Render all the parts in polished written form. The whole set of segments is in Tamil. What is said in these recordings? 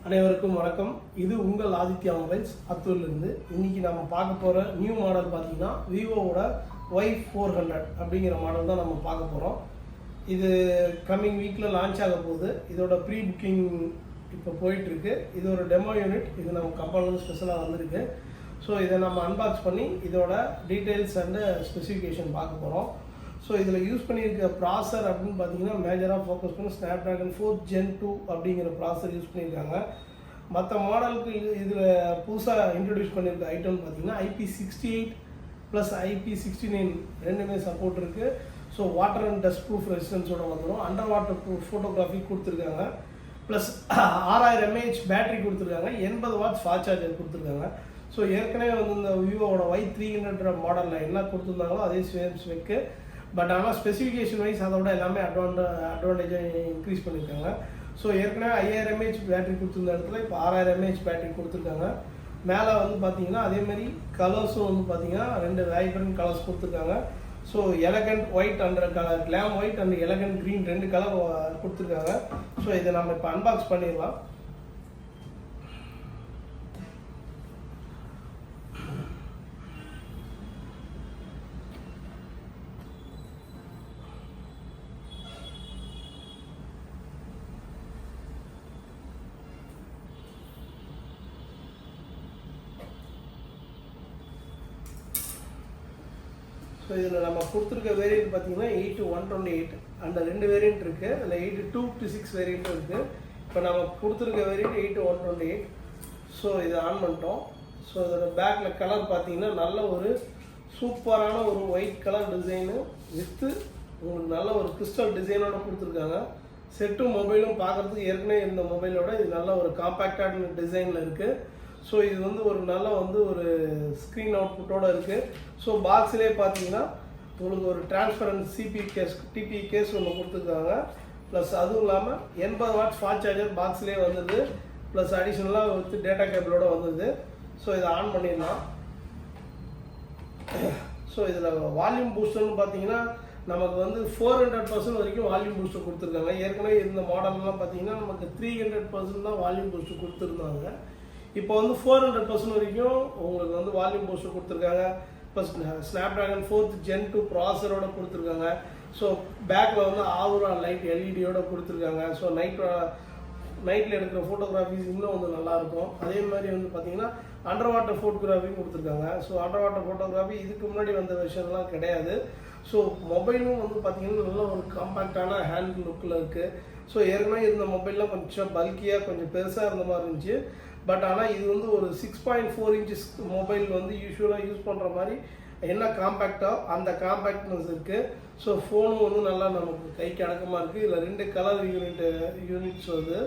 அனைவருக்கும் வணக்கம். இது உங்கள் ஆதித்யா மொபைல்ஸ் அத்தூர்லேருந்து. இன்றைக்கி நம்ம பார்க்க போகிற நியூ மாடல் பார்த்திங்கன்னா விவோவோட Y400 அப்படிங்கிற மாடல் தான் நம்ம பார்க்க போகிறோம். இது கம்மிங் வீக்கில் லான்ச் ஆக போகுது. இதோட ப்ரீ புக்கிங் இப்போ போயிட்டுருக்கு. இது ஒரு டெமோ யூனிட். இது நம்ம கம்பெனிலேருந்து ஸ்பெஷலாக வந்திருக்கு. ஸோ இதை நம்ம அன்பாக்ஸ் பண்ணி இதோட டீட்டெயில்ஸ் அண்டு ஸ்பெசிஃபிகேஷன் பார்க்க போகிறோம். ஸோ இதில் யூஸ் பண்ணியிருக்க ப்ராசர் அப்படின்னு பார்த்தீங்கன்னா மேஜராக ஃபோக்கஸ் பண்ணி Snapdragon 4 Gen 2 அப்படிங்கிற ப்ராசர் யூஸ் பண்ணியிருக்காங்க. மற்ற மாடலுக்கு இதில் புதுசாக இன்ட்ரடியூஸ் பண்ணியிருக்க ஐட்டம்னு பார்த்தீங்கன்னா IP68 ப்ளஸ் IP69 ரெண்டுமே சப்போர்ட் இருக்குது. So water and dust proof ரெசிஸ்டன்ஸோட வந்துடும். அண்டர் வாட்டர் ப்ரூஃப் ஃபோட்டோகிராஃபி கொடுத்துருக்காங்க. ப்ளஸ் 6000 mAh பேட்டரி கொடுத்துருக்காங்க. 80 வாட்ஸ் ஃபாஸ்ட் சார்ஜர் கொடுத்துருக்காங்க. ஸோ ஏற்கனவே வந்து இந்த விவோவோட Y300 மாடலில் என்ன கொடுத்துருந்தாங்களோ அதே சேம் ஸ்பெக்கு. பட் ஆனால் ஸ்பெசிஃபிகேஷன் வைஸ் அதோட எல்லாமே அட்வான்டேஜாக இன்க்ரீஸ் பண்ணியிருக்காங்க. ஸோ ஏற்கனவே 5000 mAh பேட்டரி கொடுத்துருந்த இடத்துல இப்போ 6000 mAh பேட்டரி கொடுத்துருக்காங்க. மேலே வந்து பார்த்தீங்கன்னா அதேமாதிரி கலர்ஸும் வந்து பார்த்தீங்கன்னா 2 வைப்ரண்ட் கலர்ஸ் கொடுத்துருக்காங்க. So elegant white and colour, glam white and elegant green 2 colour கொடுத்துருக்காங்க. ஸோ இதை நம்ம இப்போ அன்பாக்ஸ் பண்ணிடலாம். ஸோ இதில் நம்ம கொடுத்துருக்க வேரியண்ட் பார்த்தீங்கன்னா 8-128 அந்த 2 வேரியண்ட் இருக்குது. அதில் 8-256 வேரியண்ட்டும் இருக்குது. இப்போ நம்ம கொடுத்துருக்க வேரியண்ட் 8-128. ஸோ இதை ஆன் பண்ணிட்டோம். ஸோ இதோட பேக்கில் கலர் பார்த்தீங்கன்னா நல்ல ஒரு சூப்பரான ஒரு ஒயிட் கலர் டிசைனு வித்து உங்களுக்கு நல்ல ஒரு கிறிஸ்டல் டிசைனோட கொடுத்துருக்காங்க. செட்டும் மொபைலும் பார்க்குறதுக்கு ஏற்கனவே இந்த மொபைலோட இது நல்ல ஒரு காம்பேக்டான டிசைனில் இருக்குது. ஸோ இது வந்து ஒரு நல்ல வந்து ஒரு ஸ்க்ரீன் அவுட்புட்டோடு இருக்குது. ஸோ பாக்ஸ்லேயே பார்த்தீங்கன்னா உங்களுக்கு ஒரு டிரான்ஸ்பரன்ட் டிபி கேஸ் ஒன்று கொடுத்துருக்காங்க. ப்ளஸ் அதுவும் இல்லாமல் 80 வாட்ஸ் ஃபாஸ்ட் சார்ஜர் பாக்ஸ்லேயே வந்தது. ப்ளஸ் அடிஷ்னலாக வித் டேட்டா கேபிளோடு வந்தது. ஸோ இதை ஆன் பண்ணிடலாம். ஸோ இதில் வால்யூம் பூஸ்டர்னு பார்த்தீங்கன்னா நமக்கு வந்து 400% வரைக்கும் வால்யூம் பூஸ்டர் கொடுத்துருக்காங்க. ஏற்கனவே இந்த மாடல்லாம் பார்த்தீங்கன்னா நமக்கு 300% தான் வால்யூம் பூஸ்டர் கொடுத்துருந்தாங்க. இப்போ வந்து 400% வரைக்கும் உங்களுக்கு வந்து வால்யூம் பூஸ்டர் கொடுத்துருக்காங்க. ப்ளஸ் Snapdragon 4 Gen 2 ப்ராசரோட கொடுத்துருக்காங்க. ஸோ பேக்கில் வந்து ஆவுரா லைட் எல்இடியோட கொடுத்துருக்காங்க. ஸோ நைட்டில் எடுக்கிற ஃபோட்டோகிராஃபிஸ் இன்னும் வந்து நல்லாயிருக்கும். அதே மாதிரி வந்து பார்த்திங்கன்னா அண்டர் வாட்டர் ஃபோட்டோகிராஃபியும் கொடுத்துருக்காங்க. ஸோ அண்டர் வாட்டர் ஃபோட்டோகிராஃபி இதுக்கு முன்னாடி வந்த விஷயம்லாம் கிடையாது. ஸோ மொபைலும் வந்து பார்த்திங்கன்னா நல்ல ஒரு காம்பேக்டான ஹேண்ட் லுக்கில் இருக்குது. ஸோ ஏற்கனவே இருந்த மொபைல்லாம் கொஞ்சம் பல்கியாக கொஞ்சம் பெருசாக இருந்த மாதிரி இருந்துச்சு. பட் ஆனால் இது வந்து ஒரு 6.4 inches மொபைல் வந்து யூஸ்வலாக யூஸ் பண்ணுற மாதிரி என்ன காம்பேக்டாக அந்த காம்பேக்ட்னஸ் இருக்குது. ஸோ ஃபோனும் வந்து நல்லா நமக்கு கைக்கு அடக்கமாக இருக்குது. இதில் 2 கலர் யூனிட்ஸ் வருது.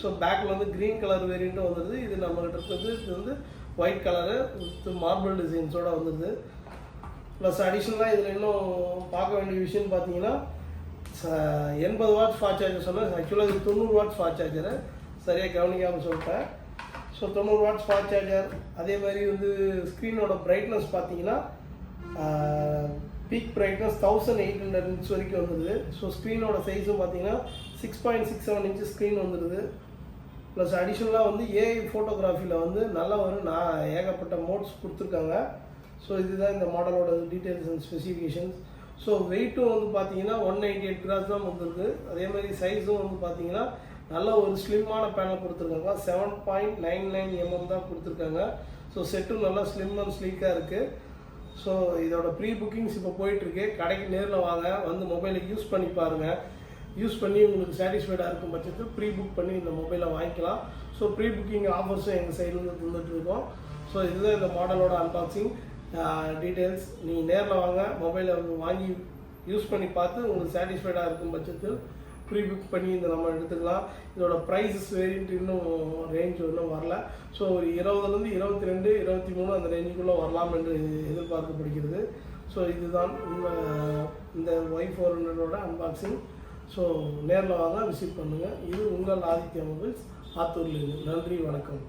ஸோ பேக்கில் வந்து க்ரீன் கலர் வேரியண்ட்டும் வந்துடுது. இது நம்மகிட்ட இருக்கிறது இது வந்து ஒயிட் கலரு வித் மார்பிள் டிசைன்ஸோடு வந்துடுது. ப்ளஸ் அடிஷ்னலாக இதில் இன்னும் பார்க்க வேண்டிய விஷயம்னு பார்த்தீங்கன்னா 80 வாட்ஸ் ஃபாஸ்ட் சார்ஜர் சொன்னேன். ஆக்சுவலாக இது 90 வாட்ஸ் ஃபாஸ்ட் சார்ஜரு சரியாக கவனிக்காமல் சொல்லிட்டேன். So 90 watts fast charger. அதே மாதிரி வந்து ஸ்க்ரீனோட பிரைட்னஸ் பார்த்தீங்கன்னா பீக் பிரைட்னஸ் 1800 nits வரைக்கும் வந்துடுது. ஸோ ஸ்க்ரீனோட சைஸும் பார்த்தீங்கன்னா 6.67 inches ஸ்க்ரீன் வந்துடுது. ப்ளஸ் அடிஷ்னலாக வந்து ஏஐ ஃபோட்டோகிராஃபியில் வந்து நல்ல ஒரு ஏகப்பட்ட மோட்ஸ் கொடுத்துருக்காங்க. ஸோ இதுதான் இந்த மாடலோட டீட்டெயில்ஸ் அண்ட் ஸ்பெசிஃபிகேஷன்ஸ். ஸோ வெயிட்டும் வந்து பார்த்தீங்கன்னா 198 grams தான் வந்துருக்கு. அதே மாதிரி சைஸும் வந்து பார்த்தீங்கன்னா நல்ல ஒரு ஸ்லிம்மான பேனல் கொடுத்துருக்காங்க. 7.99 mm தான் கொடுத்துருக்காங்க. ஸோ செட்டும் நல்லா ஸ்லிம் அண்ட் ஸ்லீக்காக இருக்குது. ஸோ இதோட ப்ரீ புக்கிங்ஸ் இப்போ போயிட்டுருக்கு. கடைக்கு நேரில் வாங்க, வந்து மொபைலை யூஸ் பண்ணி பாருங்கள். யூஸ் பண்ணி உங்களுக்கு சாட்டிஸ்ஃபைடாக இருக்கும் பட்சத்தில் ப்ரீ புக் பண்ணி இந்த மொபைலை வாங்கிக்கலாம். ஸோ ப்ரீ புக்கிங் ஆஃபர்ஸும் எங்கள் சைட்லேருந்து தந்துட்டுருக்கோம். ஸோ இதுதான் இந்த மாடலோட அன்பாக்சிங் டீட்டெயில்ஸ். நீங்கள் நேரில் வாங்க, மொபைலை வாங்கி யூஸ் பண்ணி பார்த்து உங்களுக்கு சாட்டிஸ்ஃபைடாக இருக்கும் பட்சத்தில் ப்ரீ புக் பண்ணி இந்த நம்ம எடுத்துக்கலாம். இதோட ப்ரைஸஸ் வேரியண்ட் இன்னும் ரேஞ்ச் இன்னும் வரல. ஸோ ஒரு 20 22 23 அந்த ரேஞ்சுக்குள்ளே வரலாம் என்று எதிர்பார்க்கப்படுகிறது. ஸோ இதுதான் இந்த Y400 அன்பாக்சிங். ஸோ நேரில் வாங்க, விசிட் பண்ணுங்கள். இது உங்கள் ஆதித்யா மொபைல்ஸ் ஆத்தூர்லேருந்து. நன்றி, வணக்கம்.